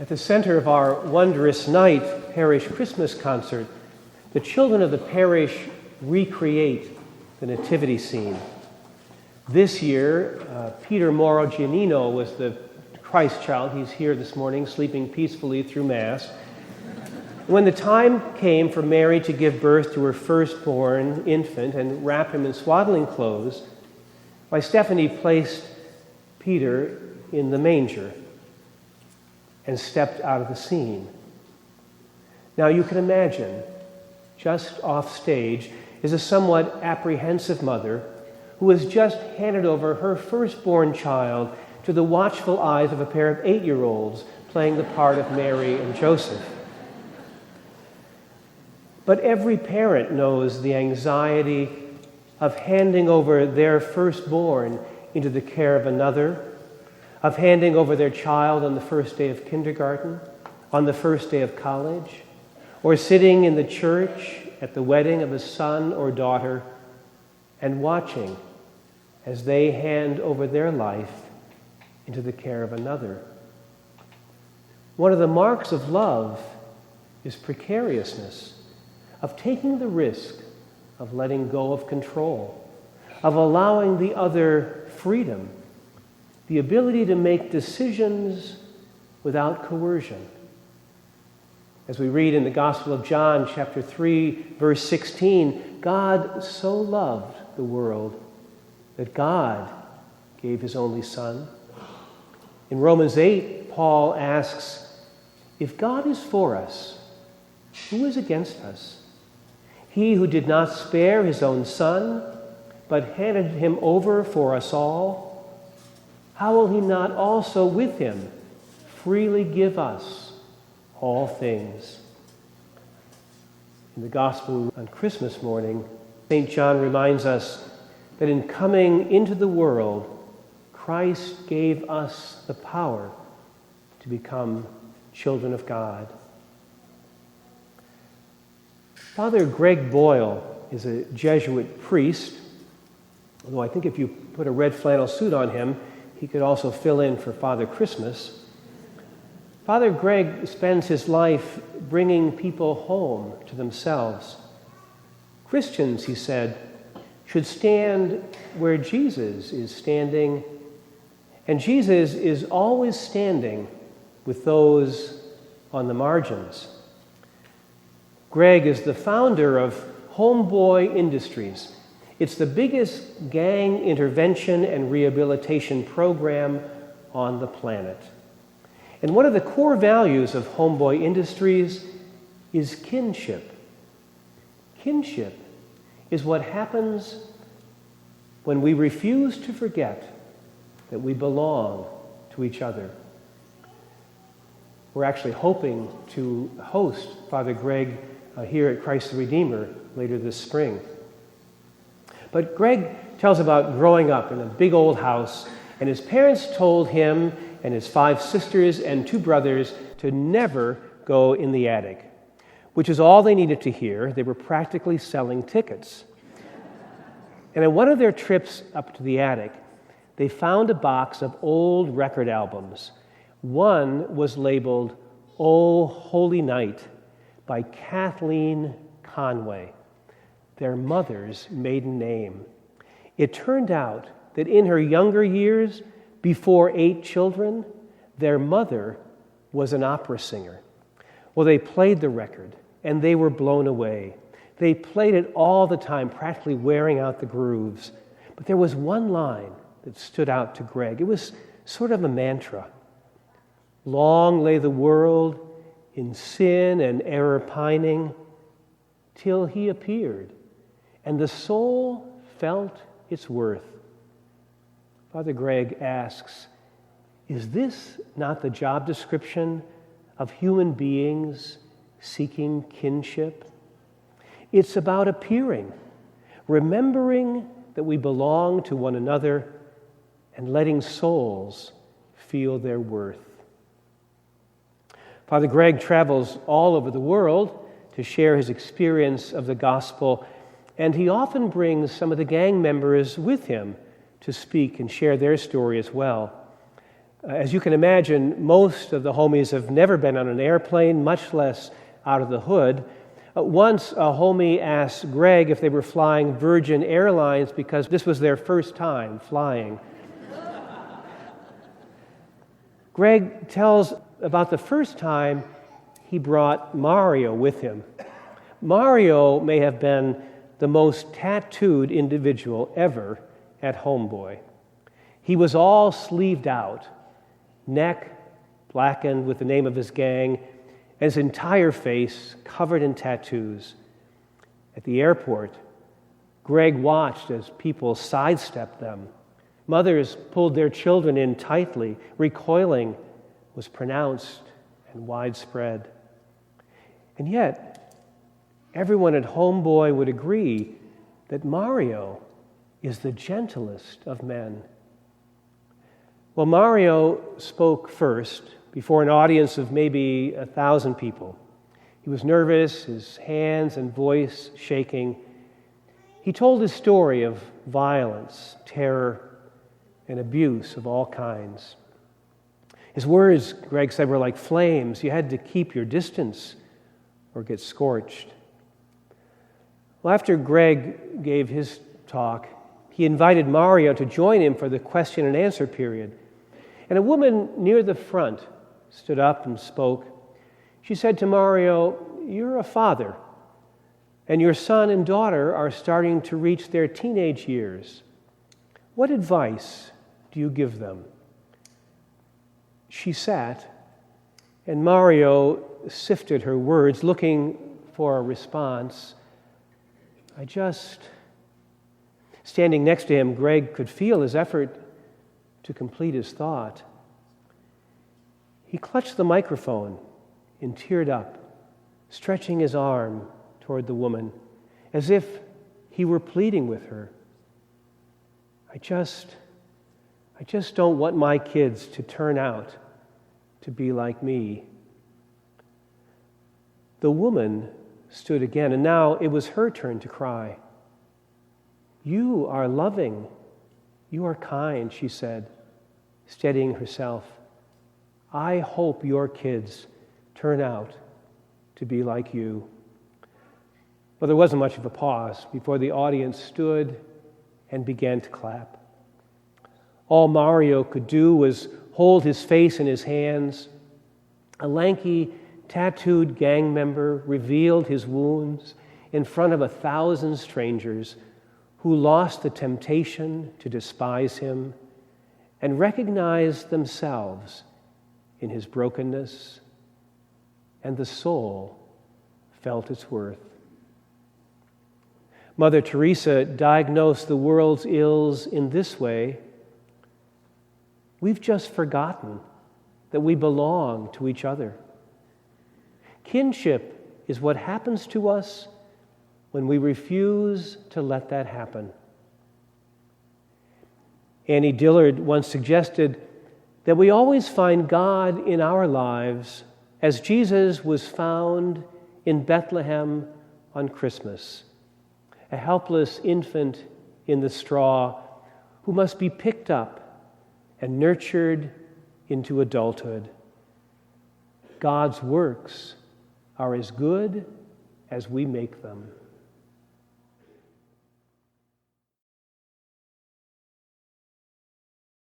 At the center of our Wondrous Night parish Christmas concert, the children of the parish recreate the nativity scene. This year, Peter Moro Giannino was the Christ child. He's here this morning, sleeping peacefully through Mass. When the time came for Mary to give birth to her firstborn infant and wrap him in swaddling clothes, Stephanie placed Peter in the manger and stepped out of the scene. Now you can imagine, just off stage is a somewhat apprehensive mother who has just handed over her firstborn child to the watchful eyes of a pair of 8-year-olds playing the part of Mary and Joseph. But every parent knows the anxiety of handing over their firstborn into the care of another, of handing over their child on the first day of kindergarten, on the first day of college, or sitting in the church at the wedding of a son or daughter and watching as they hand over their life into the care of another. One of the marks of love is precariousness, of taking the risk of letting go of control, of allowing the other freedom, the ability to make decisions without coercion. As we read in the Gospel of John, chapter 3, verse 16, God so loved the world that God gave his only Son. In Romans 8, Paul asks, if God is for us, who is against us? He who did not spare his own Son, but handed him over for us all, how will he not also with him freely give us all things? In the Gospel on Christmas morning, St. John reminds us that in coming into the world, Christ gave us the power to become children of God. Father Greg Boyle is a Jesuit priest, although I think if you put a red flannel suit on him, he could also fill in for Father Christmas. Father Greg spends his life bringing people home to themselves. Christians, he said, should stand where Jesus is standing, and Jesus is always standing with those on the margins. Greg is the founder of Homeboy Industries. It's the biggest gang intervention and rehabilitation program on the planet. And one of the core values of Homeboy Industries is kinship. Kinship is what happens when we refuse to forget that we belong to each other. We're actually hoping to host Father Greg here at Christ the Redeemer later this spring. But Greg tells about growing up in a big old house, and his parents told him and his 5 sisters and 2 brothers to never go in the attic, which is all they needed to hear. They were practically selling tickets. And on one of their trips up to the attic, they found a box of old record albums. One was labeled "Oh Holy Night" by Kathleen Conway, their mother's maiden name. It turned out that in her younger years, before 8 children, their mother was an opera singer. Well, they played the record, and they were blown away. They played it all the time, practically wearing out the grooves. But there was one line that stood out to Greg. It was sort of a mantra. Long lay the world in sin and error pining, till he appeared, and the soul felt its worth. Father Greg asks, is this not the job description of human beings seeking kinship? It's about appearing, remembering that we belong to one another, and letting souls feel their worth. Father Greg travels all over the world to share his experience of the gospel, and he often brings some of the gang members with him to speak and share their story as well. As you can imagine, most of the homies have never been on an airplane, much less out of the hood. Once a homie asked Greg if they were flying Virgin Airlines because this was their first time flying. Greg tells about the first time he brought Mario with him. Mario may have been the most tattooed individual ever at Homeboy. He was all sleeved out, neck blackened with the name of his gang, and his entire face covered in tattoos. At the airport, Greg watched as people sidestepped them. Mothers pulled their children in tightly. Recoiling was pronounced and widespread. And yet, everyone at Homeboy would agree that Mario is the gentlest of men. Well, Mario spoke first before an audience of maybe 1,000 people. He was nervous, his hands and voice shaking. He told his story of violence, terror, and abuse of all kinds. His words, Greg said, were like flames. You had to keep your distance or get scorched. Well, after Greg gave his talk, he invited Mario to join him for the question and answer period. And a woman near the front stood up and spoke. She said to Mario, "You're a father, and your son and daughter are starting to reach their teenage years. What advice do you give them?" She sat, and Mario sifted her words, looking for a response. Standing next to him, Greg could feel his effort to complete his thought. He clutched the microphone and teared up, stretching his arm toward the woman, as if he were pleading with her. I just don't want my kids to turn out to be like me." The woman stood again, and now it was her turn to cry. "You are loving. You are kind," she said, steadying herself. "I hope your kids turn out to be like you." Well, there wasn't much of a pause before the audience stood and began to clap. All Mario could do was hold his face in his hands. A lanky, tattooed gang member revealed his wounds in front of 1,000 strangers who lost the temptation to despise him and recognized themselves in his brokenness, and the soul felt its worth. Mother Teresa diagnosed the world's ills in this way: we've just forgotten that we belong to each other. Kinship is what happens to us when we refuse to let that happen. Annie Dillard once suggested that we always find God in our lives as Jesus was found in Bethlehem on Christmas, a helpless infant in the straw who must be picked up and nurtured into adulthood. God's works are as good as we make them.